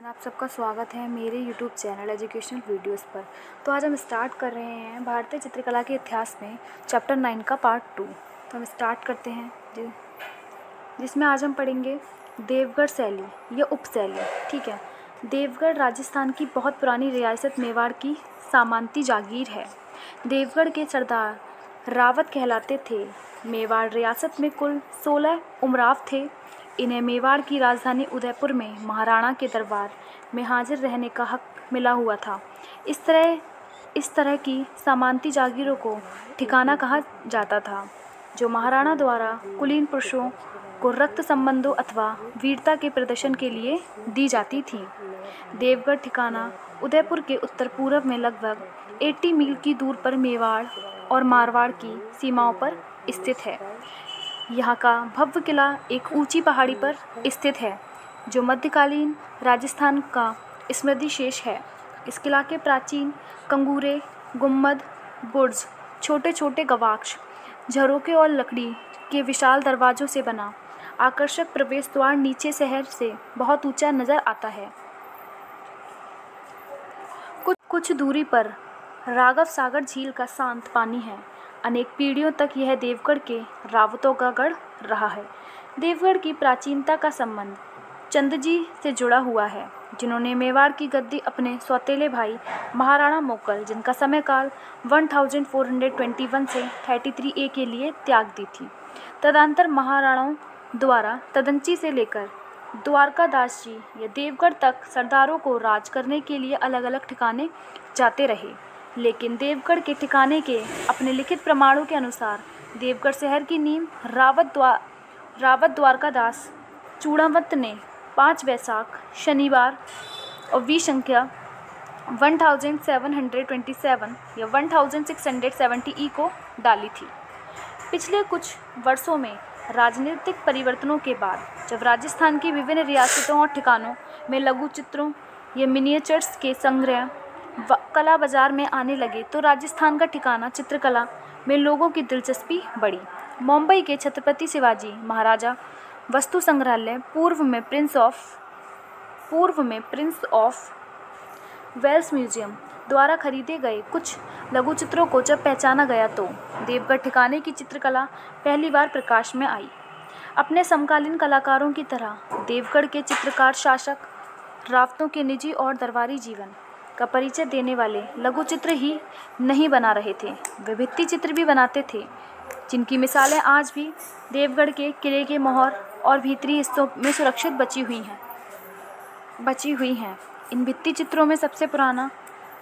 आप सबका स्वागत है मेरे YouTube चैनल एजुकेशनल वीडियोस पर। तो आज हम स्टार्ट कर रहे हैं भारतीय चित्रकला के इतिहास में चैप्टर 9 का पार्ट 2। तो हम स्टार्ट करते हैं जिसमें आज हम पढ़ेंगे देवगढ़ शैली या उपशैली। ठीक है, देवगढ़ राजस्थान की बहुत पुरानी रियासत मेवाड़ की सामंती जागीर है। देवगढ़ के सरदार रावत कहलाते थे। मेवाड़ रियासत में कुल 16 उमराव थे। इन्हें मेवाड़ की राजधानी उदयपुर में महाराणा के दरबार में हाजिर रहने का हक मिला हुआ था। इस तरह की सामंती जागीरों को ठिकाना कहा जाता था, जो महाराणा द्वारा कुलीन पुरुषों को रक्त संबंधों अथवा वीरता के प्रदर्शन के लिए दी जाती थी। देवगढ़ ठिकाना उदयपुर के उत्तर पूर्व में लगभग 80 मील की दूर पर मेवाड़ और मारवाड़ की सीमाओं पर स्थित है। यहाँ का भव्य किला एक ऊंची पहाड़ी पर स्थित है, जो मध्यकालीन राजस्थान का स्मृति शेष है। इस किला के प्राचीन कंगूरे, गुम्बद, बुर्ज, छोटे छोटे गवाक्ष, झरोके और लकड़ी के विशाल दरवाजों से बना आकर्षक प्रवेश द्वार नीचे शहर से बहुत ऊंचा नजर आता है। कुछ दूरी पर राघव सागर झील का शांत पानी है। अनेक पीढ़ियों तक यह देवगढ़ के रावतों का गढ़ रहा है। देवगढ़ की प्राचीनता का संबंध चंदजी से जुड़ा हुआ है, जिन्होंने मेवाड़ की गद्दी अपने सौतेले भाई महाराणा मोकल, जिनका समयकाल 1421 से 33 ए के लिए त्याग दी थी। तदंतर महाराणाओं द्वारा तदंची से लेकर द्वारकादास जी या देवगढ़ तक सरदारों को राज करने के लिए अलग अलग ठिकाने जाते रहे, लेकिन देवगढ़ के ठिकाने के अपने लिखित प्रमाणों के अनुसार देवगढ़ शहर की नींव रावत द्वारकादास चूड़ावत ने 5 वैशाख शनिवार और वी संख्या 1727 या 1670 ई को डाली थी। पिछले कुछ वर्षों में राजनीतिक परिवर्तनों के बाद जब राजस्थान की विभिन्न रियासतों और ठिकानों में लघु चित्रों या मिनिएचर्स के संग्रह कला बाजार में आने लगे, तो राजस्थान का ठिकाना चित्रकला में लोगों की दिलचस्पी बढ़ी। मुंबई के छत्रपति शिवाजी महाराजा वस्तु संग्रहालय पूर्व में प्रिंस ऑफ वेल्स म्यूजियम द्वारा खरीदे गए कुछ लघु चित्रों को जब पहचाना गया, तो देवगढ़ ठिकाने की चित्रकला पहली बार प्रकाश में आई। अपने समकालीन कलाकारों की तरह देवगढ़ के चित्रकार शासक रावतों के निजी और दरबारी जीवन का परिचय देने वाले लघु चित्र ही नहीं बना रहे थे, वे भित्ति चित्र भी बनाते थे, जिनकी मिसालें आज भी देवगढ़ के किले के मोहर और भीतरी हिस्सों में सुरक्षित बची हुई हैं। इन भित्ति चित्रों में सबसे पुराना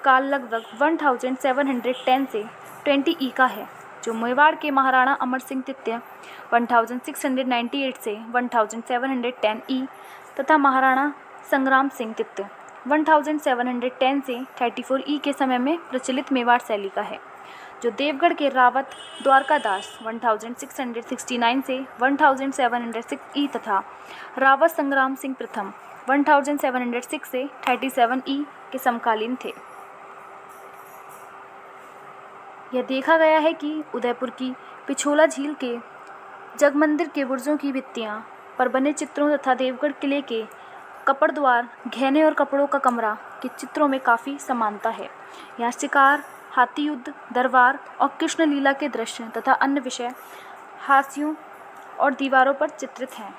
काल लगभग 1710 से 20 ई का है, जो मेवाड़ के महाराणा अमर सिंह तृतीय 1698 से 1710 ई तथा महाराणा संग्राम सिंह तृतीय 1710 से 34 ई के समय में प्रचलित मेवाड़ शैली का है, जो देवगढ़ के रावत द्वारकादास 1669 से 1706 ई तथा रावत संग्राम सिंह प्रथम 1706 से 37 ई के समकालीन थे। यह देखा गया है कि उदयपुर की पिछोला झील के जगमंदिर के बुर्जों की भित्तियां पर बने चित्रों तथा देवगढ़ किले के कपड़ द्वार, गहने और कपड़ों का कमरा के चित्रों में काफ़ी समानता है। यहाँ शिकार, हाथी युद्ध, दरबार और कृष्ण लीला के दृश्य तथा अन्य विषय हाशियों और दीवारों पर चित्रित हैं।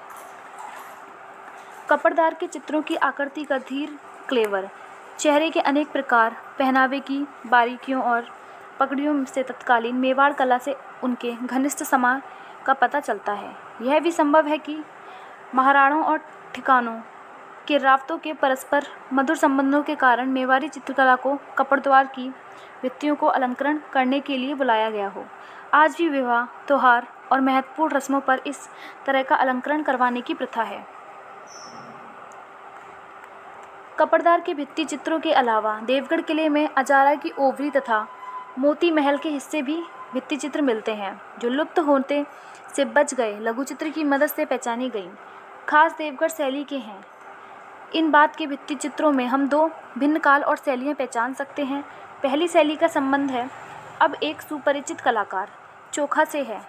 कपड़दार के चित्रों की आकृति का धीर क्लेवर, चेहरे के अनेक प्रकार, पहनावे की बारीकियों और पगड़ियों से तत्कालीन मेवाड़ कला से उनके घनिष्ठ समाज का पता चलता है। यह भी संभव है कि महाराणाओं और ठिकानों के रावतों के परस्पर मधुर संबंधों के कारण मेवाड़ी चित्रकला को कपड़द्वार की भित्तियों को अलंकरण करने के लिए बुलाया गया हो। आज भी विवाह, त्योहार और महत्वपूर्ण रस्मों पर इस तरह का अलंकरण करवाने की प्रथा है। कपड़दार के भित्ति चित्रों के अलावा देवगढ़ किले में अजारा की ओवरी तथा मोती महल के हिस्से भी भित्ति चित्र मिलते हैं, जो लुप्त होने से बच गए लघु चित्र की मदद से पहचानी गई खास देवगढ़ शैली के हैं। इन बात के भित्ति चित्रों में हम 2 भिन्न काल और शैलियाँ पहचान सकते हैं। पहली शैली का संबंध है अब एक सुपरिचित कलाकार चोखा से है,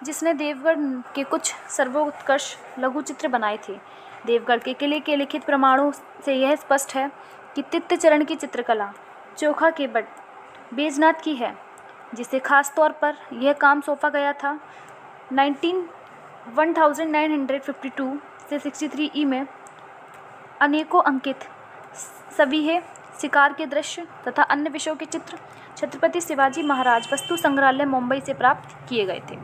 जिसने देवगढ़ के कुछ सर्वोत्कृष्ट लघु चित्र बनाए थे। देवगढ़ के किले के लिखित प्रमाणों से यह स्पष्ट है कि तृतीय चरण की चित्रकला चोखा के बट बैजनाथ की है, जिसे खास तौर पर यह काम सौंपा गया था। 1952 से 63 ई में अनेकों अंकित सवीहे, शिकार के दृश्य तथा अन्य विषयों के चित्र छत्रपति शिवाजी महाराज वस्तु संग्रहालय मुंबई से प्राप्त किए गए थे।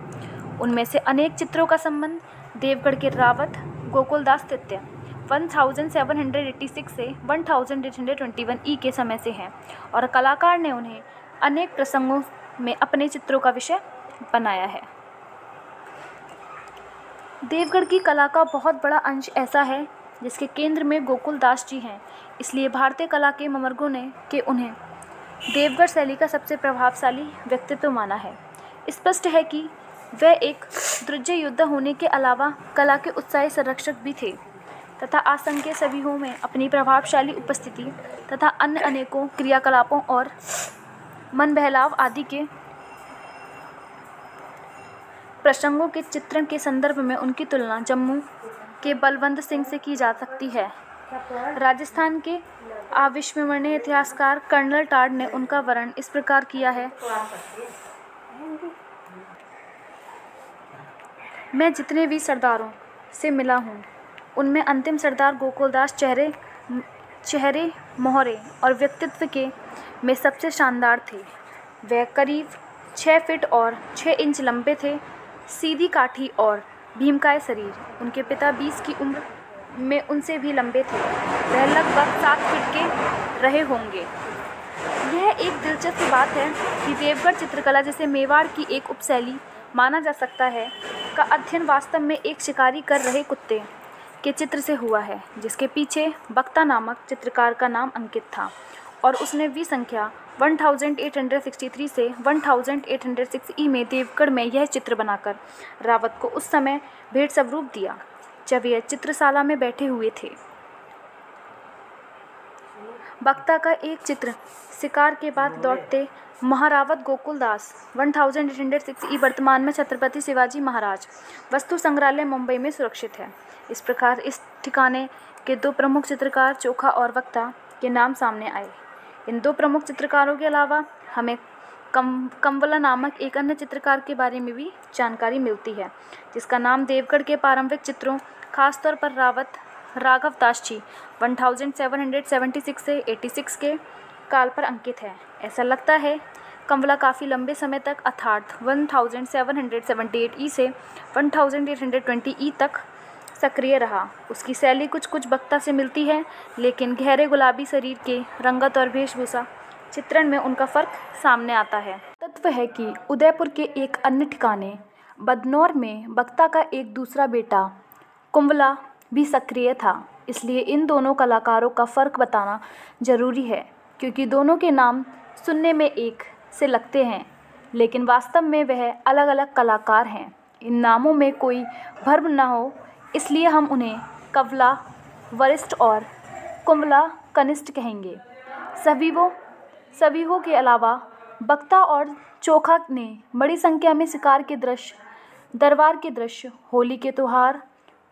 उनमें से अनेक चित्रों का संबंध देवगढ़ के रावत गोकुलदास तृतीय 1786 से 1821 ई के समय से हैं और कलाकार ने उन्हें अनेक प्रसंगों में अपने चित्रों का विषय बनाया है। देवगढ़ की कला का बहुत बड़ा अंश ऐसा है जिसके केंद्र में गोकुलदास जी हैं, इसलिए भारतीय कला के ममर्गों ने उन्हें देवगढ़ शैली का सबसे प्रभावशाली व्यक्तित्व माना है। स्पष्ट है कि वह एक द्रुज्य योद्धा होने के अलावा कला के उत्साही संरक्षक भी थे तथा असंख्य सभीहों में अपनी प्रभावशाली उपस्थिति तथा अन्य अनेकों क्रियाकलापों और मन बहलाव आदि के प्रसंगों के चित्रण के संदर्भ में उनकी तुलना जम्मू के बलवंत सिंह से की जा सकती है। राजस्थान के अविस्मरणीय इतिहासकार कर्नल टाड ने उनका वर्णन इस प्रकार किया है। मैं जितने भी सरदारों से मिला हूँ उनमें अंतिम सरदार गोकुलदास चेहरे मोहरे और व्यक्तित्व के में सबसे शानदार थे। वह करीब 6 फीट और 6 इंच लंबे थे, सीधी काठी और भीमकाय शरीर। उनके पिता 20 की उम्र में उनसे भी लंबे थे। वह लगभग 7 फीट के रहे होंगे। यह एक दिलचस्प बात है कि देवगढ़ चित्रकला, जिसे मेवाड़ की एक उपशैली माना जा सकता है, का अध्ययन वास्तव में एक शिकारी कर रहे कुत्ते के चित्र से हुआ है, जिसके पीछे बक्ता नामक चित्रकार का नाम अंकित था और उसने वी संख्या 1863 से 1806 ई में देवगढ़ में यह चित्र बनाकर रावत को उस समय भेंट स्वरूप दिया जब यह चित्रशाला में बैठे हुए थे। बक्ता का एक चित्र शिकार के बाद लौटते महारावत गोकुलदास 1806 ई वर्तमान में छत्रपति शिवाजी महाराज वस्तु संग्रहालय मुंबई में सुरक्षित है। इस प्रकार इस ठिकाने के 2 प्रमुख चित्रकार चोखा और बक्ता के नाम सामने आए। इन 2 प्रमुख चित्रकारों के अलावा हमें कंवला नामक एक अन्य चित्रकार के बारे में भी जानकारी मिलती है, जिसका नाम देवगढ़ के प्रारंभिक चित्रों, खासतौर पर राघव दास जी 1776 से 86 के काल पर अंकित है। ऐसा लगता है कंवला काफ़ी लंबे समय तक अर्थात 1778 ई से 1820 ई तक सक्रिय रहा। उसकी शैली कुछ बक्ता से मिलती है, लेकिन गहरे गुलाबी शरीर के रंगत और वेशभूषा चित्रण में उनका फर्क सामने आता है। तत्व है कि उदयपुर के एक अन्य ठिकाने बदनौर में बक्ता का एक दूसरा बेटा कुंवला भी सक्रिय था। इसलिए इन दोनों कलाकारों का फ़र्क बताना जरूरी है, क्योंकि दोनों के नाम सुनने में एक से लगते हैं, लेकिन वास्तव में वह अलग अलग कलाकार हैं। इन नामों में कोई भ्रम न हो, इसलिए हम उन्हें कंवला वरिष्ठ और कुंवला कनिष्ठ कहेंगे। सभीहों के अलावा बक्ता और चोखा ने बड़ी संख्या में शिकार के दृश्य, दरबार के दृश्य, होली के त्योहार,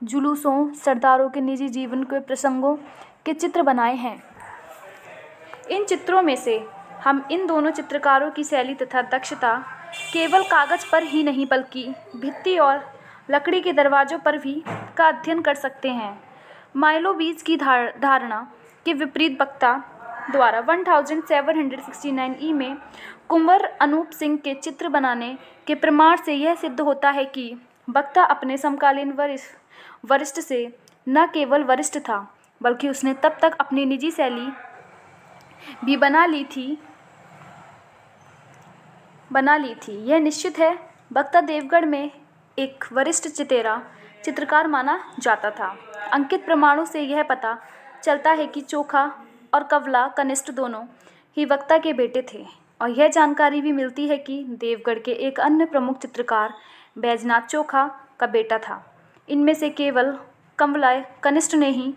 जुलूसों, सरदारों के निजी जीवन के प्रसंगों के चित्र बनाए हैं। इन चित्रों में से हम इन दोनों चित्रकारों की शैली तथा दक्षता केवल कागज़ पर ही नहीं बल्कि भित्ति और लकड़ी के दरवाज़ों पर भी का अध्ययन कर सकते हैं। माइलो बीज की धारणा के विपरीत बक्ता द्वारा 1769 ई में कुंवर अनूप सिंह के चित्र बनाने के प्रमाण से यह सिद्ध होता है कि बक्ता अपने समकालीन वरिष्ठ से न केवल वरिष्ठ था, बल्कि उसने तब तक अपनी निजी शैली भी बना ली थी। यह निश्चित है बक्ता देवगढ़ में एक वरिष्ठ चित्रकार माना जाता था। अंकित प्रमाणों से यह पता चलता है कि चोखा और कंवला कनिष्ठ दोनों ही बक्ता के बेटे थे, और यह जानकारी भी मिलती है कि देवगढ़ के एक अन्य प्रमुख चित्रकार बैजनाथ चोखा का बेटा था। इनमें से केवल कंवला कनिष्ठ ने ही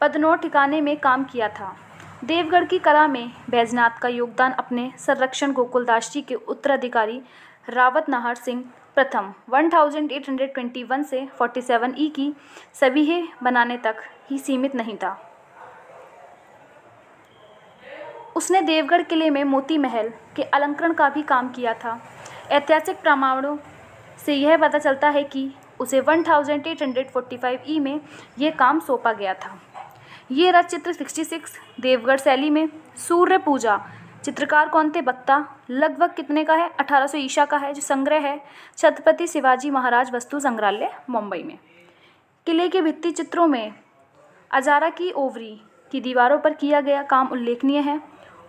बदनौर ठिकाने में काम किया था। देवगढ़ की कला में बैजनाथ का योगदान अपने संरक्षण गोकुलदास जी के उत्तराधिकारी रावत नाहर सिंह प्रथम 1821 से 47 ई की सभी ही बनाने तक ही सीमित नहीं था। उसने देवगढ़ किले में मोती महल के अलंकरण का भी काम किया था। ऐतिहासिक प्रमाणों से यह पता चलता है कि उसे 1845 ई में यह काम सौंपा गया था। ये रथ चित्र 66 देवगढ़ शैली में सूर्य पूजा। चित्रकार कौन थे? बक्ता। लगभग कितने का है? 1800 ईसा का है। जो संग्रह है छत्रपति शिवाजी महाराज वस्तु संग्रहालय मुंबई में। किले के भित्ति चित्रों में अजारा की ओवरी की दीवारों पर किया गया काम उल्लेखनीय है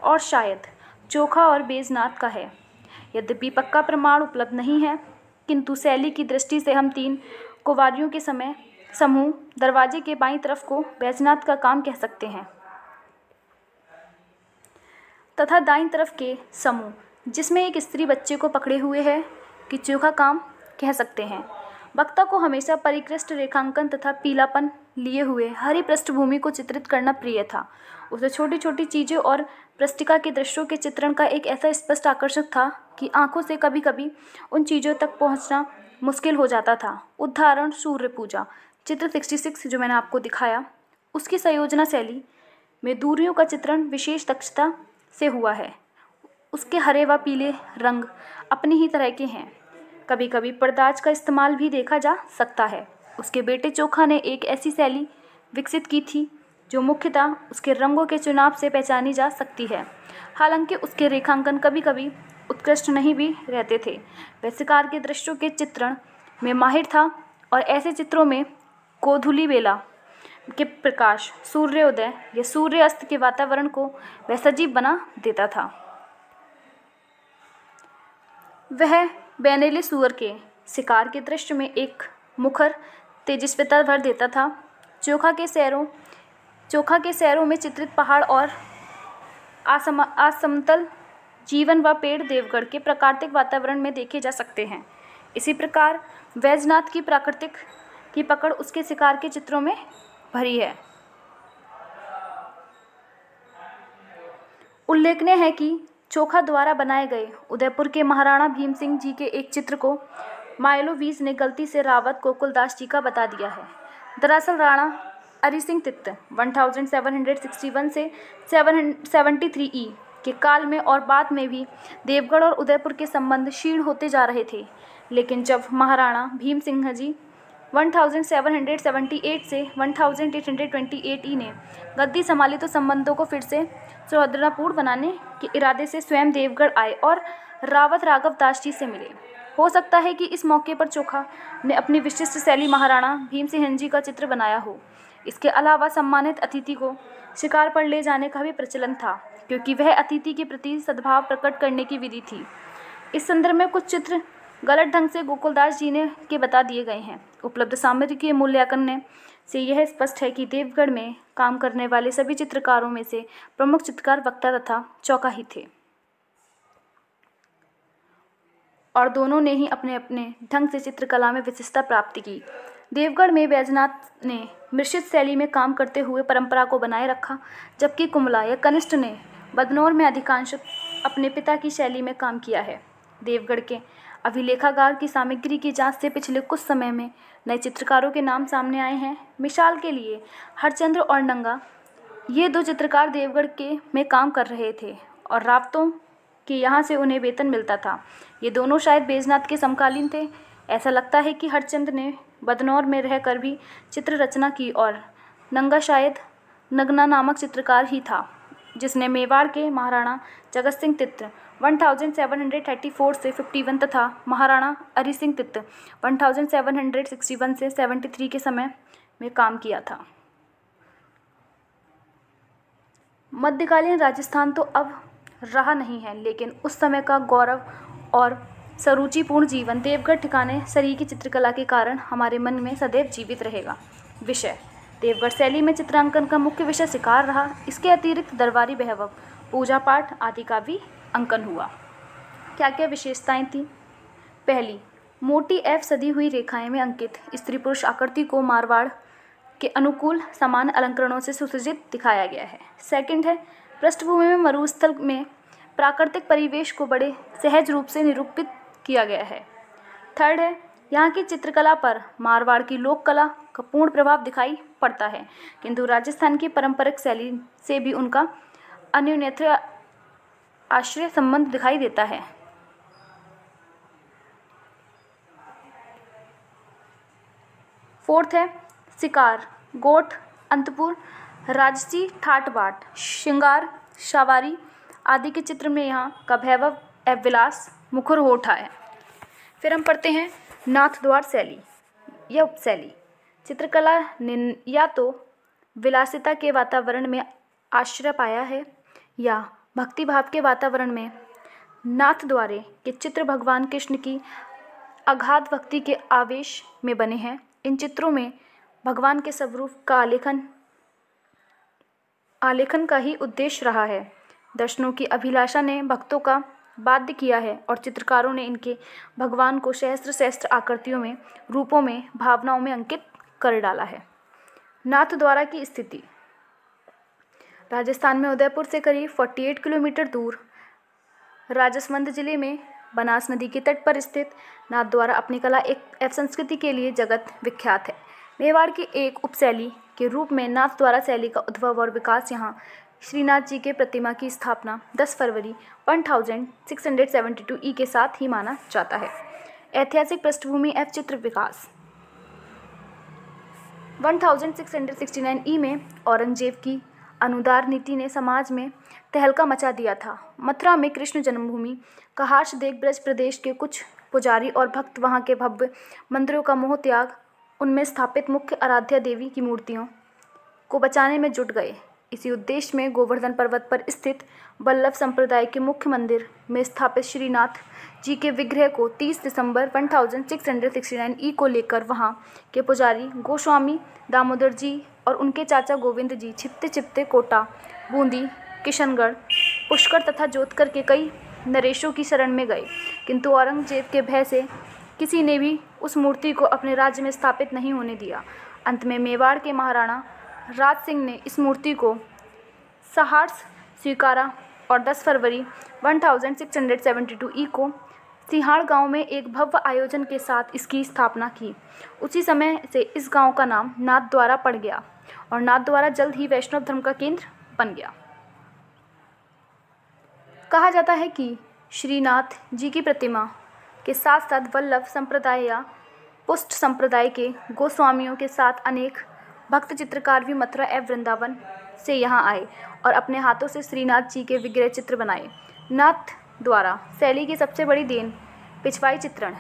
और शायद चोखा और बैजनाथ का है। यद्यपि पक्का प्रमाण उपलब्ध नहीं है, किंतु शैली की दृष्टि से हम 3 कुंवारियों के समूह दरवाजे के बाईं तरफ को बैजनाथ का काम कह सकते हैं तथा दाईं तरफ के समूह जिसमें एक स्त्री बच्चे को पकड़े हुए है कि चोखा काम कह सकते हैं। वक्ता को हमेशा परिष्कृत रेखांकन तथा पीलापन लिए हुए हरी पृष्ठभूमि को चित्रित करना प्रिय था। उसे छोटी छोटी चीज़ें और पृष्ठिका के दृश्यों के चित्रण का एक ऐसा स्पष्ट आकर्षक था कि आंखों से कभी कभी उन चीज़ों तक पहुंचना मुश्किल हो जाता था। उदाहरण सूर्य पूजा चित्र 66 जो मैंने आपको दिखाया, उसकी संयोजना शैली में दूरियों का चित्रण विशेष दक्षता से हुआ है। उसके हरे व पीले रंग अपनी ही तरह के हैं। कभी कभी पर्दाज का इस्तेमाल भी देखा जा सकता है। उसके बेटे चोखा ने एक ऐसी शैली विकसित की थी जो मुख्यतः उसके रंगों के चुनाव से पहचानी जा सकती है। हालांकि उसके रेखांकन कभी कभी उत्कृष्ट नहीं भी रहते थे। वह शिकार के दृश्यों के चित्रण में माहिर था और ऐसे चित्रों में गोधूली बेला के प्रकाश, सूर्योदय या सूर्यास्त के वातावरण को वह सजीव बना देता था। वह बैनेले सूअर के शिकार के दृश्य में एक मुखर तेजस्विता भर देता था। चोखा के शहरों में चित्रित पहाड़ और असमतल जीवन व पेड़ देवगढ़ के प्राकृतिक वातावरण में देखे जा सकते हैं। इसी प्रकार बैजनाथ की प्राकृतिक की पकड़ उसके शिकार के चित्रों में भरी है। उल्लेखनीय है कि चोखा द्वारा बनाए गए उदयपुर के महाराणा भीम सिंह जी के एक चित्र को माइलोवीज ने गलती से रावत गोकुलदास जी का बता दिया है। दरअसल राणा अरि सिंह तित्त 1761 से 773 ई के काल में और बाद में भी देवगढ़ और उदयपुर के संबंध क्षीण होते जा रहे थे। लेकिन जब महाराणा भीम सिंह जी 1778 से 1828 ई ने गद्दी संभाली तो संबंधों को फिर से सौहार्दपूर्ण बनाने के इरादे से स्वयं देवगढ़ आए और रावत राघव दास जी से मिले। हो सकता है कि इस मौके पर चोखा ने अपनी विशिष्ट शैली महाराणा भीम सिंह जी का चित्र बनाया हो। इसके अलावा सम्मानित अतिथि को शिकार पर ले जाने का भी प्रचलन था, क्योंकि वह अतिथि के प्रति सद्भाव प्रकट करने की विधि थी। इस संदर्भ में कुछ चित्र गलत ढंग से गोकुलदास जी ने के बता दिए गए हैं। उपलब्ध सामग्री के मूल्यांकन से यह स्पष्ट है कि देवगढ़ में काम करने वाले सभी चित्रकारों में से प्रमुख चित्रकार वक्ता तथा चोखा ही थे और दोनों ने ही अपने अपने ढंग से चित्रकला में विशिष्टता प्राप्त की। देवगढ़ में बैजनाथ ने मिश्रित शैली में काम करते हुए परंपरा को बनाए रखा, जबकि कुमला या कनिष्ठ ने बदनौर में अधिकांश अपने पिता की शैली में काम किया है। देवगढ़ के अभिलेखागार की सामग्री की जांच से पिछले कुछ समय में नए चित्रकारों के नाम सामने आए हैं। मिसाल के लिए हरचंद्र और नंगा, ये 2 चित्रकार देवगढ़ में काम कर रहे थे और रावतों के यहाँ से उन्हें वेतन मिलता था। ये दोनों शायद बैजनाथ के समकालीन थे। ऐसा लगता है कि हरचंद्र ने बदनौर में रहकर भी चित्र रचना की और नंगा शायद नगना नामक चित्रकार ही था, जिसने मेवाड़ के महाराणा जगत सिंह तित्त 1734 से 51 तथा महाराणा अरि सिंह तित्त 1761 से 73 के समय में काम किया था। मध्यकालीन राजस्थान तो अब रहा नहीं है, लेकिन उस समय का गौरव और सरुचिपूर्ण जीवन देवगढ़ ठिकाने सरीकी चित्रकला के कारण हमारे मन में सदैव जीवित रहेगा। विषय देवगढ़ शैली में चित्रांकन का मुख्य विषय शिकार रहा। इसके अतिरिक्त दरबारी वैभव, पूजा पाठ आदि का भी अंकन हुआ। क्या क्या विशेषताएं थीं? पहली, मोटी एवं सदी हुई रेखाएं में अंकित स्त्री पुरुष आकृति को मारवाड़ के अनुकूल समान अलंकरणों से सुसज्जित दिखाया गया है। सेकंड है, पृष्ठभूमि में मरुस्थल में प्राकृतिक परिवेश को बड़े सहज रूप से निरूपित किया गया है। थर्ड है, यहाँ की चित्रकला पर मारवाड़ की लोक कला का पूर्ण प्रभाव दिखाई पड़ता है, किंतु राजस्थान की पारंपरिक शैली से भी उनका अन्योन्यत्र आश्रय संबंध दिखाई देता है। फोर्थ है, शिकार, गोठ, अंतपुर, राजसी, ठाट बाट, श्रृंगार, शावारी आदि के चित्र में यहाँ का वैभव एवं विलास मुखर हो उठा है। फिर हम पढ़ते हैं नाथद्वार शैली या उपशैली। चित्रकला ने या तो विलासिता के वातावरण में आश्रय पाया है या भक्ति भाव के वातावरण में। नाथद्वारे के चित्र भगवान कृष्ण की अगाध भक्ति के आवेश में बने हैं। इन चित्रों में भगवान के स्वरूप का आलेखन का ही उद्देश्य रहा है। दर्शनों की अभिलाषा ने भक्तों का बाध्य किया है और चित्रकारों ने इनके भगवान को सहस्त्र आकृतियों में, रूपों में, भावनाओं में अंकित कर डाला है। नाथद्वारा की स्थिति राजस्थान में उदयपुर से करीब 48 किलोमीटर दूर राजसमंद जिले में बनास नदी के तट पर स्थित नाथद्वारा अपनी कला एवं संस्कृति के लिए जगत विख्यात है। मेवाड़ की एक उपशैली के रूप में नाथद्वारा शैली का उद्भव और विकास यहाँ श्रीनाथ जी के प्रतिमा की स्थापना 10 फरवरी 1672 के साथ ही माना जाता है। ऐतिहासिक पृष्ठभूमि एवं चित्र विकास 1669 में औरंगजेब की अनुदार नीति ने समाज में तहलका मचा दिया था। मथुरा में कृष्ण जन्मभूमि का हर्ष देख ब्रज प्रदेश के कुछ पुजारी और भक्त वहां के भव्य मंदिरों का मोह त्याग उनमें स्थापित मुख्य आराध्या देवी की मूर्तियों को बचाने में जुट गए। इसी उद्देश्य में गोवर्धन पर्वत पर स्थित वल्लभ संप्रदाय के मुख्य मंदिर में स्थापित श्रीनाथ जी के विग्रह को 30 दिसंबर 1669 को लेकर वहां के पुजारी गोस्वामी दामोदर जी और उनके चाचा गोविंद जी छिपते छिपते कोटा, बूंदी, किशनगढ़, पुष्कर तथा जोधपुर के कई नरेशों की शरण में गए, किंतु औरंगजेब के भय से किसी ने भी उस मूर्ति को अपने राज्य में स्थापित नहीं होने दिया। अंत में मेवाड़ के महाराणा राज सिंह ने इस मूर्ति को सहर्ष स्वीकारा और 10 फरवरी 1672 को सिहाड़ गांव में एक भव्य आयोजन के साथ इसकी स्थापना की। उसी समय से इस गांव का नाम नाथद्वारा पड़ गया और नाथद्वारा जल्द ही वैष्णव धर्म का केंद्र बन गया। कहा जाता है कि श्रीनाथ जी की प्रतिमा के साथ साथ वल्लभ संप्रदाय या पुष्ट संप्रदाय के गोस्वामियों के साथ अनेक भक्त चित्रकार भी मथुरा एवं वृंदावन से यहाँ आए और अपने हाथों से श्रीनाथ जी के विग्रह चित्र बनाए। नाथद्वारा शैली की सबसे बड़ी देन पिछवाई चित्रण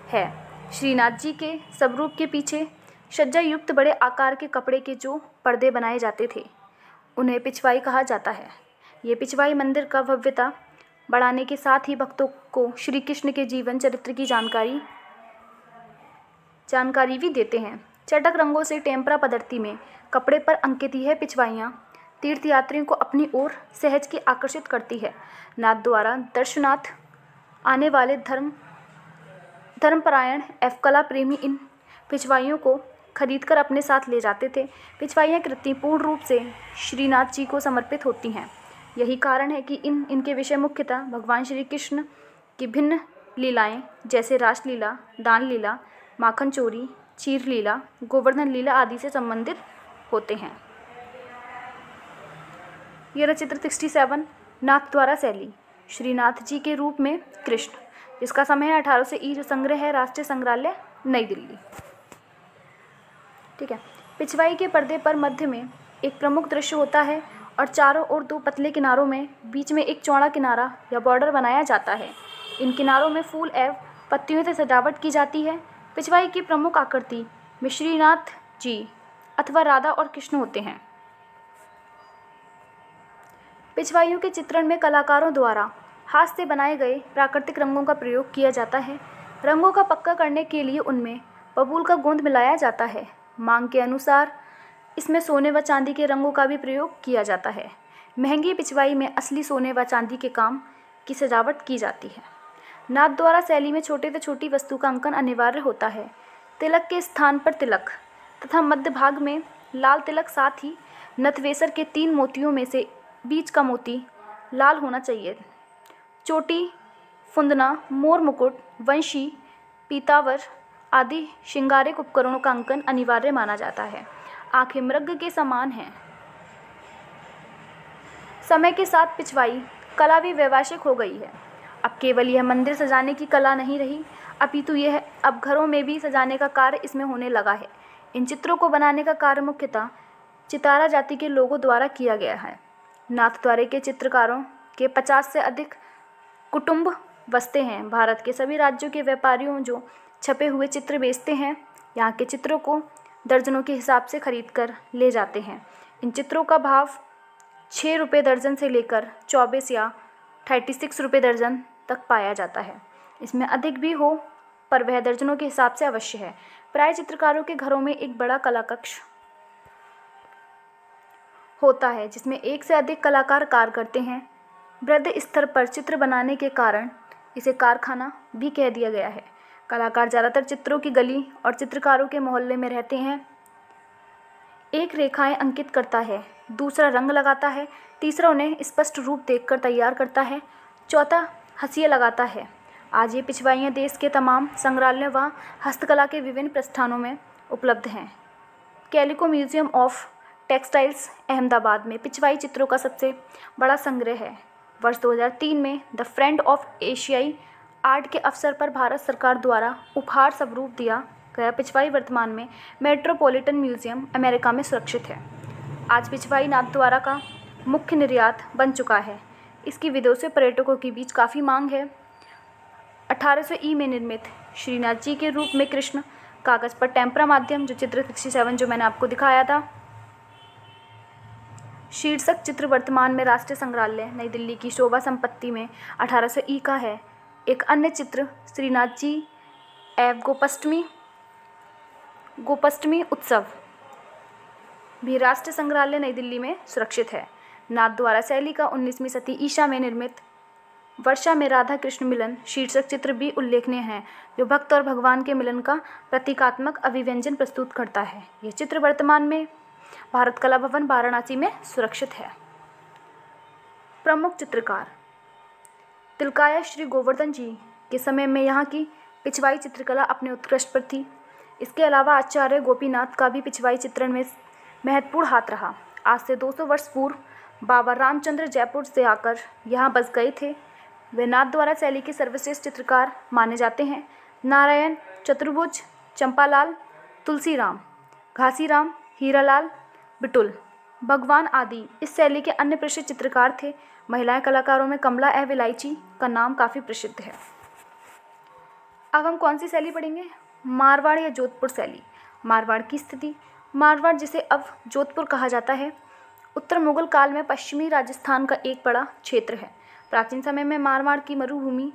है। श्रीनाथ जी के स्वरूप के पीछे सज्जा युक्त बड़े आकार के कपड़े के जो पर्दे बनाए जाते थे उन्हें पिछवाई कहा जाता है। ये पिछवाई मंदिर का भव्यता बढ़ाने के साथ ही भक्तों को श्री कृष्ण के जीवन चरित्र की जानकारी भी देते हैं। चटक रंगों से टेम्परा पद्धति में कपड़े पर अंकित यह पिछवाइयाँ तीर्थयात्रियों को अपनी ओर सहज की आकर्षित करती है। नाथद्वारा दर्शनार्थ आने वाले धर्मपरायण एवं कला प्रेमी इन पिछवाइयों को खरीदकर अपने साथ ले जाते थे। पिछवाइयाँ कृति पूर्ण रूप से श्रीनाथ जी को समर्पित होती हैं। यही कारण है कि इनके विषय मुख्यतः भगवान श्री कृष्ण की भिन्न लीलाएं जैसे रासलीला, दान लीला, माखन चोरी, चीर लीला, गोवर्धन लीला आदि से संबंधित होते हैं। यह रहा चित्र 67 नाथद्वारा शैली श्रीनाथ जी के रूप में कृष्ण, जिसका समय है 1800 ई संग्रह है राष्ट्रीय संग्रहालय नई दिल्ली। ठीक है। पिछवाई के पर्दे पर मध्य में एक प्रमुख दृश्य होता है और चारों ओर 2 पतले किनारों में बीच में एक चौड़ा किनारा या बॉर्डर बनाया जाता है। इन किनारों में फूल एवं पत्तियों से सजावट की जाती है। पिछवाई की प्रमुख आकृति में श्रीनाथ जी अथवा राधा और कृष्ण होते हैं। पिछवाइयों के चित्रण में कलाकारों द्वारा हाथ से बनाए गए प्राकृतिक रंगों का प्रयोग किया जाता है। रंगों का पक्का करने के लिए उनमें बबूल का गोंद मिलाया जाता है। मांग के अनुसार इसमें सोने व चांदी के रंगों का भी प्रयोग किया जाता है। महंगी पिछवाई में असली सोने व चांदी के काम की सजावट की जाती है। नाथद्वारा शैली में छोटे से छोटी वस्तु का अंकन अनिवार्य होता है। तिलक के स्थान पर तिलक तथा मध्य भाग में लाल तिलक, साथ ही नथवेसर के 3 मोतियों में से बीच का मोती लाल होना चाहिए। चोटी, फुंदना, मोर मुकुट, वंशी, पीतावर आदि श्रृंगारिक उपकरणों का अंकन अनिवार्य माना जाता है। आंखें मृग के समान हैं। समय के साथ पिछवाई कला भी वैभाषिक हो गई है। अब केवल यह मंदिर सजाने की कला नहीं रही, अपितु यह अब घरों में भी सजाने का कार्य इसमें होने लगा है। इन चित्रों को बनाने का कार्य मुख्यतः चितारा जाति के लोगों द्वारा किया गया है। नाथद्वारे के चित्रकारों के 50 से अधिक कुटुंब बसते हैं। भारत के सभी राज्यों के व्यापारियों जो छपे हुए चित्र बेचते हैं, यहाँ के चित्रों को दर्जनों के हिसाब से खरीद कर ले जाते हैं। इन चित्रों का भाव 6 रुपये दर्जन से लेकर 24 या 36 रुपये दर्जन तक पाया जाता है। इसमें अधिक भी हो, पर वह दर्जनों के हिसाब से अवश्य है। प्राय चित्रकारों के घरों में एक बड़ा कला कक्ष होता है, जिसमें एक से अधिक कलाकार कार्य करते हैं। वृहद स्तर पर चित्र बनाने के कारण इसे कारखाना भी कह दिया गया है। कलाकार ज़्यादातर चित्रों की गली और चित्रकारों के मोहल्ले में रहते हैं। एक रेखाएं अंकित करता है, दूसरा रंग लगाता है, तीसरा उन्हें स्पष्ट रूप देकर तैयार करता है, चौथा हंसिया लगाता है। आज ये पिछवाइयाँ देश के तमाम संग्रहालयों व हस्तकला के विभिन्न प्रस्थानों में उपलब्ध हैं। Calico museum of textiles Ahmedabad में पिछवाई चित्रों का सबसे बड़ा संग्रह है। वर्ष 2003 में द फ्रेंड ऑफ एशियाई आर्ट के अवसर पर भारत सरकार द्वारा उपहार स्वरूप दिया गया पिछवाई वर्तमान में मेट्रोपॉलिटन म्यूजियम अमेरिका में सुरक्षित है। आज पिछवाई नाथद्वारा का मुख्य निर्यात बन चुका है। इसकी विदेशी पर्यटकों के बीच काफ़ी मांग है। 1800 ई में निर्मित श्रीनाथ जी के रूप में कृष्ण कागज़ पर टेम्परा माध्यम जो चित्र 67 जो मैंने आपको दिखाया था शीर्षक चित्र वर्तमान में राष्ट्रीय संग्रहालय नई दिल्ली की शोभा संपत्ति में 1800 ई का है। एक अन्य चित्र श्रीनाथ जी एवं गोपाष्टमी उत्सव भी राष्ट्रीय संग्रहालय नई दिल्ली में सुरक्षित है। नाथद्वारा शैली का 19वीं शती ईसा में निर्मित वर्षा में राधा कृष्ण मिलन शीर्षक चित्र भी उल्लेखनीय है, जो भक्त और भगवान के मिलन का प्रतीकात्मक अभिव्यंजन प्रस्तुत करता है। यह चित्र वर्तमान में भारत कला भवन वाराणसी में सुरक्षित है। प्रमुख चित्रकार तिलकाया श्री गोवर्धन जी के समय में यहाँ की पिछवाई चित्रकला अपने उत्कृष्ट पर थी। इसके अलावा आचार्य गोपीनाथ का भी पिछवाई चित्रण में महत्वपूर्ण हाथ रहा। आज से 200 वर्ष पूर्व बाबा रामचंद्र जयपुर से आकर यहाँ बस गए थे। वे नाथद्वारा शैली के सर्वश्रेष्ठ चित्रकार माने जाते हैं। नारायण, चतुर्भुज, चंपालाल, तुलसीराम, घासीराम, हीरालाल, बिटुल, भगवान आदि इस शैली के अन्य प्रसिद्ध चित्रकार थे। महिलाएं कलाकारों में कमला एवं इलायची का नाम काफ़ी प्रसिद्ध है। अब हम कौन सी शैली पढ़ेंगे? मारवाड़ या जोधपुर शैली। मारवाड़ की स्थिति। मारवाड़, जिसे अब जोधपुर कहा जाता है, उत्तर मुगल काल में पश्चिमी राजस्थान का एक बड़ा क्षेत्र है। प्राचीन समय में मारवाड़ की मरुभूमि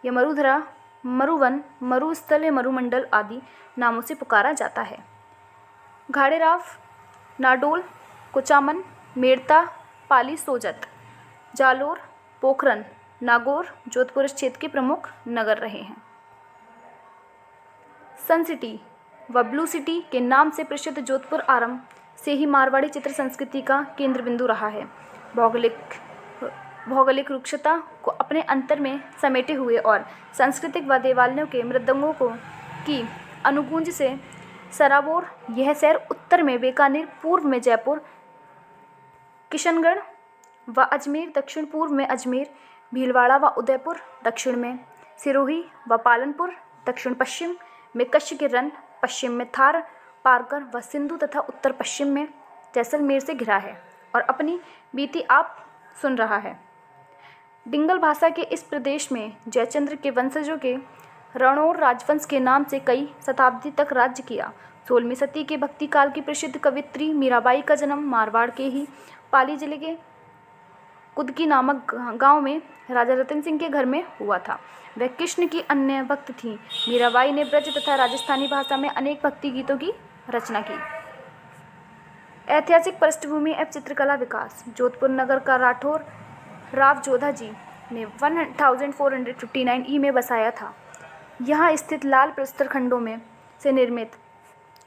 या मरुधरा, मरुवन, मरुस्थल या मरुमंडल आदि नामों से पुकारा जाता है। घाड़ेराव, नाडोल, कुचामन, मेड़ता, पाली, सोजत, जालोर, पोखरन, नागौर जोधपुर इस क्षेत्र के प्रमुख नगर रहे हैं। सन सिटी व ब्लू सिटी के नाम से प्रसिद्ध जोधपुर आरंभ से ही मारवाड़ी चित्र संस्कृति का केंद्र बिंदु रहा है। भौगोलिक रुक्षता को अपने अंतर में समेटे हुए और सांस्कृतिक व देवालयों के मृदंगों की अनुगूंज से सराबोर यह शहर उत्तर में बीकानेर, पूर्व में जयपुर, किशनगढ़ व अजमेर, दक्षिण पूर्व में अजमेर, भीलवाड़ा व उदयपुर, दक्षिण में सिरोही व पालनपुर, दक्षिण पश्चिम में कच्छ के रन, पश्चिम में थार, पारकर व सिंधु तथा उत्तर पश्चिम में जैसलमेर से घिरा है और अपनी बीती आप सुन रहा है। डिंगल भाषा के इस प्रदेश में जयचंद्र के वंशजों के रणौर राजवंश के नाम से कई शताब्दी तक राज्य किया। 16वीं सदी के भक्ति काल की प्रसिद्ध कवित्री मीराबाई का जन्म मारवाड़ के ही पाली जिले के कुदकी नामक गांव में राजा रतन सिंह के घर में हुआ था। वह कृष्ण की अन्य भक्त थीं। मीराबाई ने ब्रज तथा राजस्थानी भाषा में अनेक भक्ति गीतों की रचना की। ऐतिहासिक पृष्ठभूमि एवं चित्रकला विकास। जोधपुर नगर का राठौर राव जोधा जी ने 1459 ई में बसाया था। यहाँ स्थित लाल प्रस्तर खंडों में से निर्मित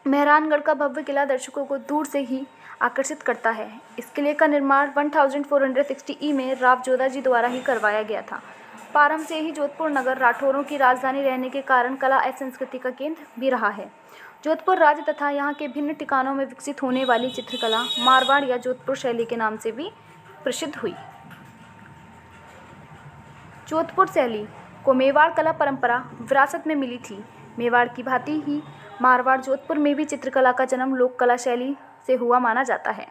मेहरानगढ़ का भव्य किला दर्शकों को दूर से ही आकर्षित करता है। इस किले का निर्माण 1460 ई में राव जोधा जी द्वारा ही करवाया गया था। प्रारंभ से ही जोधपुर नगर राठौरों की राजधानी रहने के कारण कला एवं संस्कृति का केंद्र भी रहा है। जोधपुर राज्य तथा यहाँ के भिन्न ठिकानों में विकसित होने वाली चित्रकला मारवाड़ या जोधपुर शैली के नाम से भी प्रसिद्ध हुई। जोधपुर शैली को मेवाड़ कला परंपरा विरासत में मिली थी। मेवाड़ की भांति ही मारवाड़ जोधपुर में भी चित्रकला का जन्म लोक कला शैली से हुआ माना जाता है।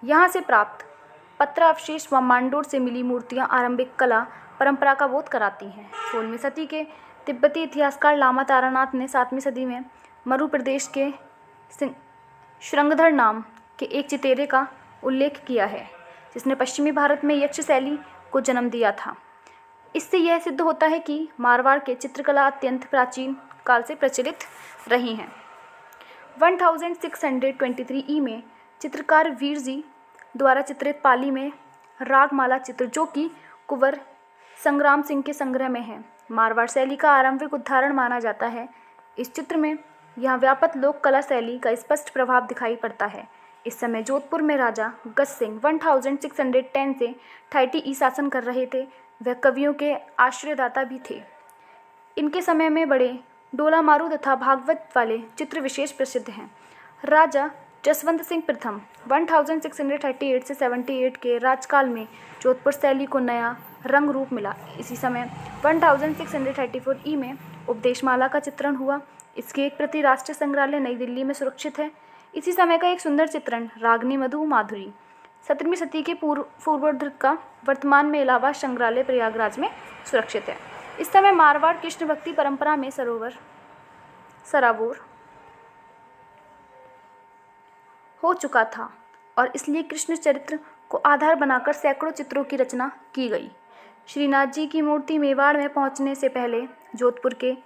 यहाँ से प्राप्त पत्र अवशेष व मांडोर से मिली मूर्तियाँ आरंभिक कला परंपरा का बोध कराती हैं। 16वीं सदी के तिब्बती इतिहासकार लामा तारानाथ ने 7वीं सदी में मरु प्रदेश के श्रृंगधर नाम के एक चितेरे का उल्लेख किया है, जिसने पश्चिमी भारत में यक्ष शैली को जन्म दिया था। इससे यह सिद्ध होता है कि मारवाड़ के चित्रकला अत्यंत प्राचीन काल से प्रचलित रही हैं। 1623 ई में चित्रकार वीर जी द्वारा चित्रित पाली में रागमाला चित्र, जो कि कुंवर संग्राम सिंह के संग्रह में है, मारवाड़ शैली का आरंभिक उदाहरण माना जाता है। इस चित्र में यहाँ व्यापक लोक कला शैली का स्पष्ट प्रभाव दिखाई पड़ता है। इस समय जोधपुर में राजा गज सिंह 1610 से 30 ई शासन कर रहे थे। वह कवियों के आश्रयदाता भी थे। इनके समय में बड़े डोला मारू तथा भागवत वाले चित्र विशेष प्रसिद्ध हैं। राजा जसवंत सिंह प्रथम 1638 से 78 के राजकाल में जोधपुर शैली को नया रंग रूप मिला। इसी समय 1634 ई में उपदेशमाला का चित्रण हुआ। इसकी एक प्रति राष्ट्रीय संग्रहालय नई दिल्ली में सुरक्षित है। इसी समय का एक सुंदर चित्रण रागनी मधु माधुरी 17वीं सदी के पूर्वोत्तर का वर्तमान में इलाहाबाद संग्रहालय प्रयागराज में सुरक्षित है। इस समय मारवाड़ कृष्ण भक्ति परंपरा में सराबोर हो चुका था और इसलिए कृष्ण चरित्र को आधार बनाकर सैकड़ों चित्रों की रचना की गई। श्रीनाथ जी की मूर्ति मेवाड़ में पहुंचने से पहले जोधपुर के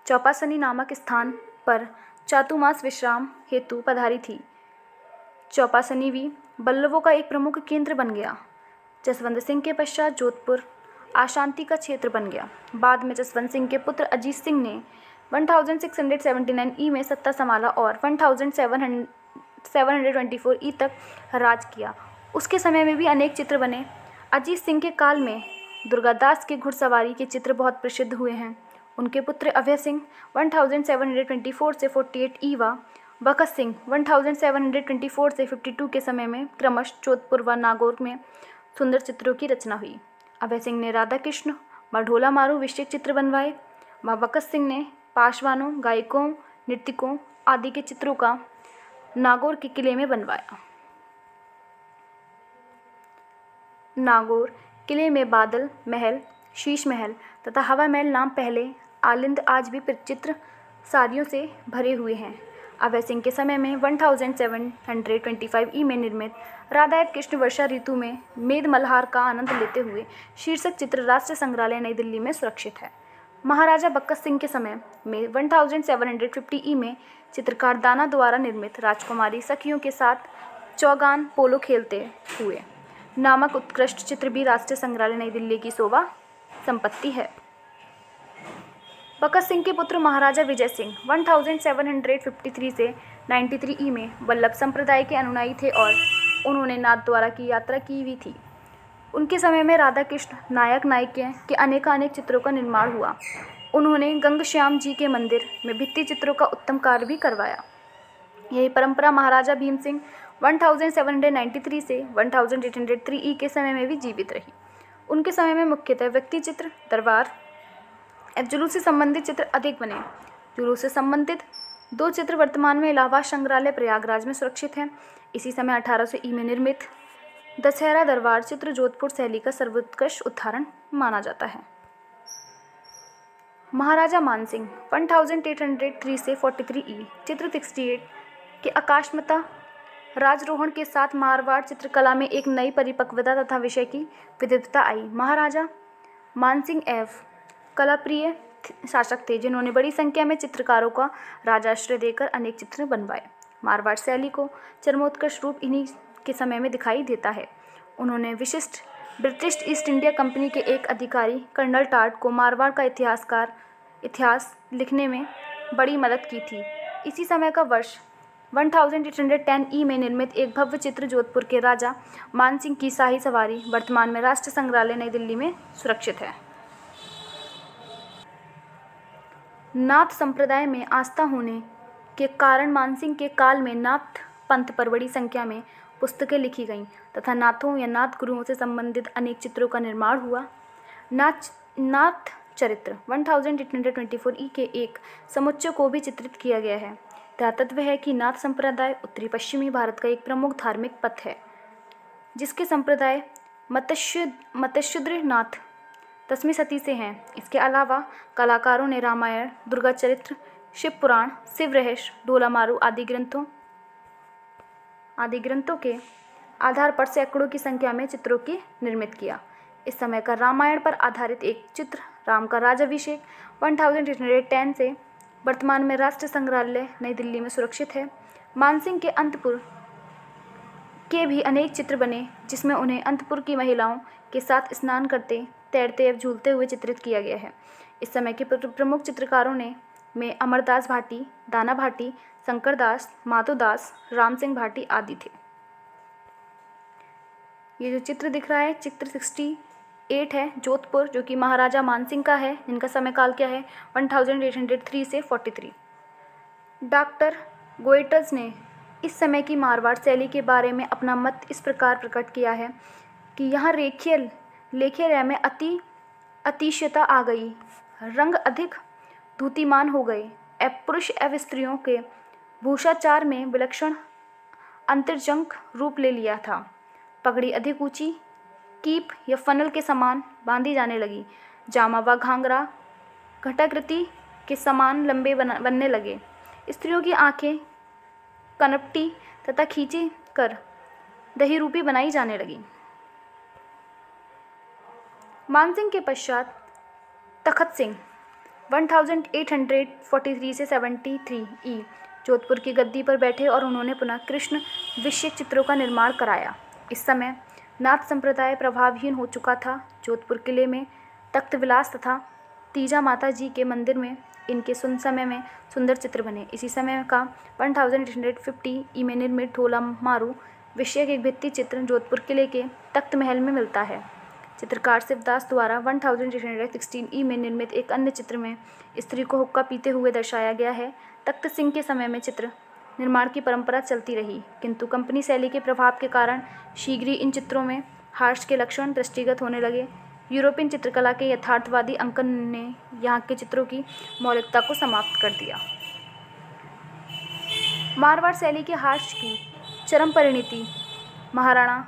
चौपासनी नामक स्थान पर चातुर्मास विश्राम हेतु पधारी थी। चौपासनी भी बल्लभों का एक प्रमुख केंद्र बन गया। जसवंत सिंह के पश्चात जोधपुर अशांति का क्षेत्र बन गया। बाद में जसवंत सिंह के पुत्र अजीत सिंह ने 1679 ई में सत्ता संभाला और 1724 ई तक राज किया। उसके समय में भी अनेक चित्र बने। अजीत सिंह के काल में दुर्गादास के घुड़सवारी के चित्र बहुत प्रसिद्ध हुए हैं। उनके पुत्र अभय सिंह 1724 से 48 ई व बकत सिंह 1724 से 52 के समय में क्रमश जोधपुर व नागौर में सुंदर चित्रों की रचना हुई। अभय सिंह ने राधा कृष्ण व ढोला मारू विषयक चित्र बनवाए व बकत सिंह ने पाशवानों, गायकों, नृत्यकों आदि के चित्रों का नागौर के किले में बनवाया। नागौर किले में बादल महल, शीश महल तथा हवा महल नाम पहले आलिंद आज भी चित्र सारियों से भरे हुए हैं। अभय सिंह के समय में 1725 ई में निर्मित राधा कृष्ण वर्षा ऋतु में मेद मल्हार का आनंद लेते हुए शीर्षक चित्र राष्ट्रीय संग्रहालय नई दिल्ली में सुरक्षित है। महाराजा बक्कत सिंह के समय में 1750 ई में चित्रकार दाना द्वारा निर्मित राजकुमारी सखियों के साथ चौगान पोलो खेलते हुए नामक उत्कृष्ट चित्र भी राष्ट्रीय संग्रहालय नई दिल्ली की शोभा संपत्ति है। बकत सिंह के पुत्र महाराजा विजय सिंह 1753 से 93 ई में वल्लभ संप्रदाय के अनुयायी थे और उन्होंने नाथ द्वारा की यात्रा की हुई थी। उनके समय में राधा कृष्ण नायक नायिका के अनेकानेक चित्रों का निर्माण हुआ। उन्होंने गंगश्याम जी के मंदिर में भित्ति चित्रों का उत्तम कार्य भी करवाया। यही परंपरा महाराजा भीम सिंह 1793 से 1803 ई के समय में भी जीवित रही। उनके समय में मुख्यतः व्यक्ति चित्र, दरबार जुलूस से संबंधित चित्र अधिक बने। जुलूस से संबंधित 2 चित्र वर्तमान में इलाहाबाद संग्रहालय प्रयागराज में सुरक्षित हैं। इसी समय 1800 ई में निर्मित दशहरा दरबार चित्र जोधपुर शैली का सर्वोत्कृष्ट उदाहरण माना जाता है। महाराजा मानसिंह 1803 से 43 ई चित्र 68 के आकाशमता राजरोहण के साथ मारवाड़ चित्रकला में एक नई परिपक्वता तथा विषय की विविधता आई। महाराजा मानसिंह कलाप्रिय शासक थे, जिन्होंने बड़ी संख्या में चित्रकारों का राजाश्रय देकर अनेक चित्र बनवाए। मारवाड़ शैली को चरमोत्कर्ष रूप इन्हीं के समय में दिखाई देता है। उन्होंने विशिष्ट ब्रिटिश ईस्ट इंडिया कंपनी के एक अधिकारी कर्नल टार्ट को मारवाड़ का इतिहास लिखने में बड़ी मदद की थी। इसी समय का वर्ष 1810 ई में निर्मित एक भव्य चित्र जोधपुर के राजा मानसिंह की शाही सवारी वर्तमान में राष्ट्रीय संग्रहालय नई दिल्ली में सुरक्षित है। नाथ संप्रदाय में आस्था होने के कारण मानसिंह के काल में नाथ पंथ पर बड़ी संख्या में पुस्तकें लिखी गईं तथा नाथों या नाथ गुरुओं से संबंधित अनेक चित्रों का निर्माण हुआ। नाथ चरित्र 1824 ई के एक समुच्चय को भी चित्रित किया गया है। धरातत्व है कि नाथ संप्रदाय उत्तरी पश्चिमी भारत का एक प्रमुख धार्मिक पथ है, जिसके संप्रदाय मत्स्यशूद्र नाथ 10वीं सदी से हैं। इसके अलावा कलाकारों ने रामायण, दुर्गा चरित्र, शिव पुराण, शिव रहस्य, ढोला मारू आदि ग्रंथों के आधार पर सैकड़ों की संख्या में चित्रों की निर्मित किया। इस समय का रामायण पर आधारित एक चित्र राम का राजाभिषेक 1810 से वर्तमान में राष्ट्रीय संग्रहालय नई दिल्ली में सुरक्षित है। मानसिंह के अंतपुर के भी अनेक चित्र बने, जिसमें उन्हें अंतपुर की महिलाओं के साथ स्नान करते, तैरते एवं झूलते हुए चित्रित किया गया है। इस समय के प्रमुख चित्रकारों में अमरदास भाटी, दाना भाटी, शंकर दास, माधो दास, राम सिंह भाटी आदि थे। ये जो चित्र दिख रहा है चित्र 68 है, जोधपुर, जो कि महाराजा मानसिंह का है, जिनका समय काल क्या है 1803 से 43। डॉक्टर गोइटर्स ने इस समय की मारवाड़ शैली के बारे में अपना मत इस प्रकार प्रकट किया है कि यहाँ लेख्य में अतिशयता आ गई, रंग अधिक धूतिमान हो गए, पुरुष एवं स्त्रियों के भूषाचार में विलक्षण अंतर्जंक रूप ले लिया था। पगड़ी अधिक ऊंची, कीप या फनल के समान बांधी जाने लगी, जामा व घाघरा घटाकृति के समान लंबे बनने लगे। स्त्रियों की आंखें कनपटी तथा खींची कर दही रूपी बनाई जाने लगी। मानसिंह के पश्चात तखत सिंह 1843 से 73 ई जोधपुर की गद्दी पर बैठे और उन्होंने पुनः कृष्ण विषयक चित्रों का निर्माण कराया। इस समय नाथ संप्रदाय प्रभावहीन हो चुका था। जोधपुर किले में तख्त विलास तथा तीजा माता जी के मंदिर में इनके समय में सुंदर चित्र बने। इसी समय का 1850 ई में निर्मित ढोला मारू विषयक एक भित्ति चित्र जोधपुर किले के तख्त महल में मिलता है। चित्रकार शिवदास द्वारा 1816 ई में निर्मित एक अन्य चित्र में स्त्री को हुक्का पीते हुए दर्शाया गया है। तख्त सिंह के समय में चित्र निर्माण की परंपरा चलती रही, किंतु कंपनी शैली के प्रभाव के कारण शीघ्र ही इन चित्रों में हास्य के लक्षण दृष्टिगत होने लगे। यूरोपियन चित्रकला के यथार्थवादी अंकन ने यहाँ के चित्रों की मौलिकता को समाप्त कर दिया। मारवाड़ शैली के हास्य की चरम परिणति महाराणा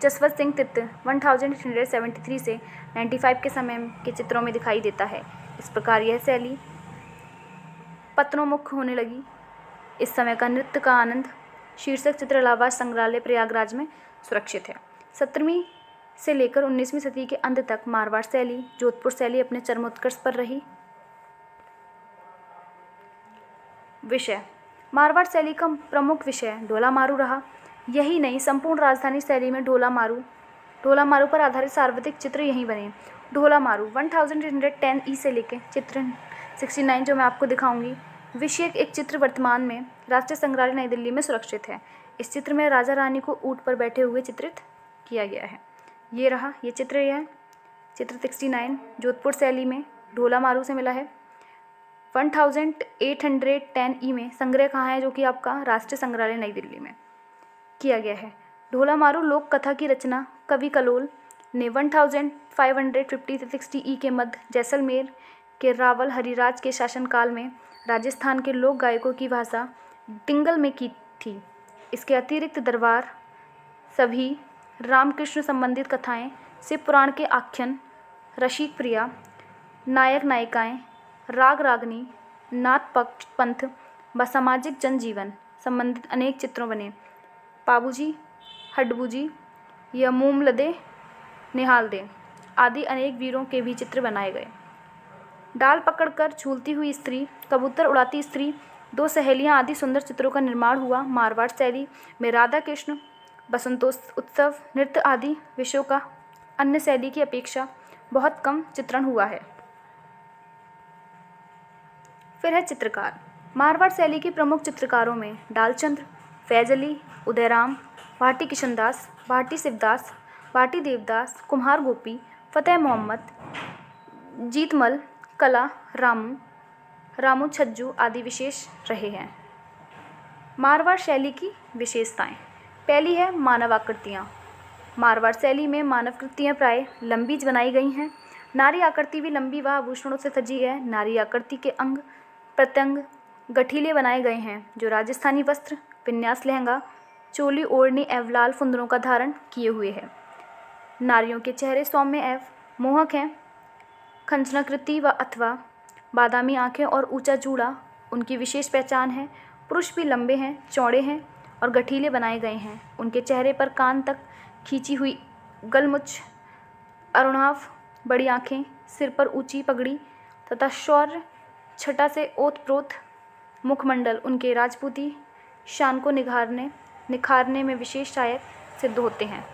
जसवंत सिंह तित्त 1873 से 95 के समय के चित्रों में दिखाई देता है। इस प्रकार यह शैली पतनोन्मुख होने लगी। इस समय का नृत्य का आनंद शीर्षक चित्र इलाहाबाद संग्रहालय प्रयागराज में सुरक्षित है। 17वीं से लेकर 19वीं सदी के अंत तक मारवाड़ शैली, जोधपुर शैली अपने चरमोत्कर्ष पर रही। विषय मारवाड़ शैली का प्रमुख विषय ढोला मारू रहा। यही नहीं, संपूर्ण राजधानी शैली में ढोला मारू पर आधारित सार्वधिक चित्र यहीं बने। ढोला मारू 1810 ई से लेकर चित्र 69 जो मैं आपको दिखाऊंगी विषयक एक चित्र वर्तमान में राष्ट्रीय संग्रहालय नई दिल्ली में सुरक्षित है। इस चित्र में राजा रानी को ऊंट पर बैठे हुए चित्रित किया गया है। ये रहा ये चित्र, यह चित्र 69 जोधपुर शैली में ढोला मारू से मिला है। 1810 ई में संग्रह कहाँ है, जो कि आपका राष्ट्रीय संग्रहालय नई दिल्ली में किया गया है। ढोला मारू लोक कथा की रचना कवि कलोल ने 1550 से 60 ई के मध्य जैसलमेर के रावल हरिराज के शासनकाल में राजस्थान के लोक गायकों की भाषा डिंगल में की थी। इसके अतिरिक्त दरबार सभी रामकृष्ण संबंधित कथाएं, शिव पुराण के आख्यान, रसिक प्रिया, नायक नायिकाएं, राग रागनी, नाथ पंथ व सामाजिक जनजीवन संबंधित अनेक चित्रों बने। पाबूजी, हडबूजी या मूमलदे, निहालदे आदि अनेक वीरों के भी चित्र बनाए गए। डाल पकड़कर झूलती हुई स्त्री, कबूतर उड़ाती स्त्री, दो सहेलियां आदि सुंदर चित्रों का निर्माण हुआ। मारवाड़ शैली में राधा कृष्ण, बसंतोत्सव, नृत्य आदि विषयों का अन्य शैली की अपेक्षा बहुत कम चित्रण हुआ है। फिर है चित्रकार। मारवाड़ शैली के प्रमुख चित्रकारों में डालचंद्र, फैज अली, उदयराम, भाटी किशनदास, भाटी शिवदास, भाटी देवदास, कुम्हार गोपी, फतेह मोहम्मद, जीतमल, कला रामू, रामू छज्जू आदि विशेष रहे हैं। मारवाड़ शैली की विशेषताएं। पहली है मानव आकृतियाँ। मारवाड़ शैली में मानवकृतियाँ प्राय लंबी बनाई गई हैं। नारी आकृति भी लंबी व आभूषणों से सजी है। नारी आकृति के अंग प्रत्यंग गठीले बनाए गए हैं जो राजस्थानी वस्त्र, विन्यास लहंगा, चोली, ओढ़नी एवं लाल फुंदरों का धारण किए हुए है। नारियों के चेहरे सौम्य एवं मोहक हैं। खंजनाकृति व अथवा बादामी आँखें और ऊंचा जूड़ा उनकी विशेष पहचान है। पुरुष भी लंबे हैं, चौड़े हैं और गठीले बनाए गए हैं। उनके चेहरे पर कान तक खींची हुई गलमुछ, अरुणाभ, बड़ी आँखें, सिर पर ऊंची पगड़ी तथा शौर्य छटा से ओतप्रोत मुखमंडल उनके राजपूती शान को निखारने में विशेष सहायक सिद्ध होते हैं।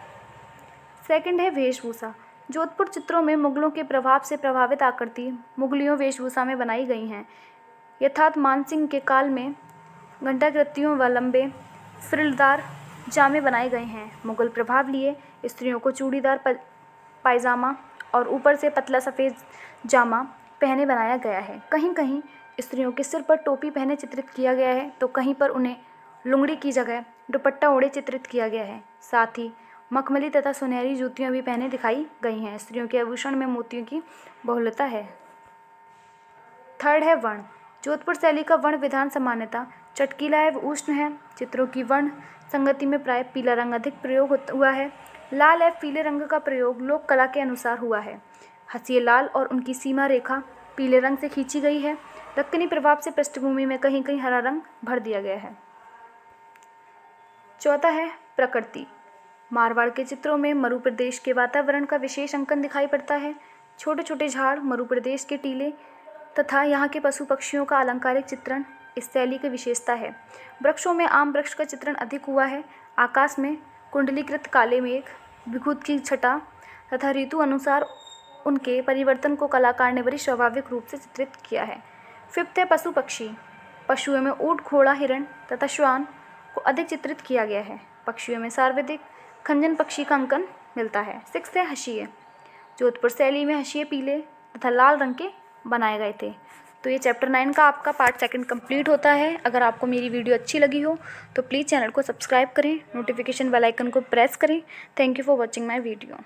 सेकंड है वेशभूषा। जोधपुर चित्रों में मुगलों के प्रभाव से प्रभावित आकृति मुगलियों वेशभूषा में बनाई गई हैं। यथार्थ मानसिंह के काल में घंटाकृतियों व लंबे फ्रिलदार जामे बनाए गए हैं। मुगल प्रभाव लिए स्त्रियों को चूड़ीदार पायजामा और ऊपर से पतला सफ़ेद जामा पहने बनाया गया है। कहीं कहीं स्त्रियों के सिर पर टोपी पहने चित्रित किया गया है तो कहीं पर उन्हें लुंगड़ी की जगह दुपट्टा ओढ़े चित्रित किया गया है। साथ ही मखमली तथा सुनहरी जूतियाँ भी पहने दिखाई गई हैं। स्त्रियों के आभूषण में मोतियों की बहुलता है। थर्ड है वर्ण। जोधपुर शैली का वर्ण विधान सामान्यतः चटकीला एवं उष्ण है। चित्रों की वर्ण संगति में प्राय पीला रंग अधिक प्रयोग हुआ है। लाल एवं पीले रंग का प्रयोग लोक कला के अनुसार हुआ है। हंसिए लाल और उनकी सीमा रेखा पीले रंग से खींची गई है। दक्कनी प्रभाव से पृष्ठभूमि में कहीं कहीं हरा रंग भर दिया गया है। चौथा है प्रकृति। मारवाड़ के चित्रों में मरु प्रदेश के वातावरण का विशेष अंकन दिखाई पड़ता है। छोटे छोटे झाड़, मरु प्रदेश के टीले तथा यहाँ के पशु पक्षियों का अलंकारिक चित्रण इस शैली की विशेषता है। वृक्षों में आम वृक्ष का चित्रण अधिक हुआ है। आकाश में कुंडलीकृत काले मेघ, विभूत की छटा तथा ऋतु अनुसार उनके परिवर्तन को कलाकार ने बड़ी स्वाभाविक रूप से चित्रित किया है। फिफ्थ है पशु पक्षी। पशुओं में ऊँट, घोड़ा, हिरण तथा श्वान को अधिक चित्रित किया गया है। पक्षियों में सर्वाधिक खंजन पक्षी का अंकन मिलता है। सिक्स्थ है हंसिए। जोधपुर शैली में हंसिए पीले तथा लाल रंग के बनाए गए थे। तो ये चैप्टर 9 का आपका पार्ट 2 कंप्लीट होता है। अगर आपको मेरी वीडियो अच्छी लगी हो तो प्लीज़ चैनल को सब्सक्राइब करें, नोटिफिकेशन बेल आइकन को प्रेस करें। Thank you for watching my video.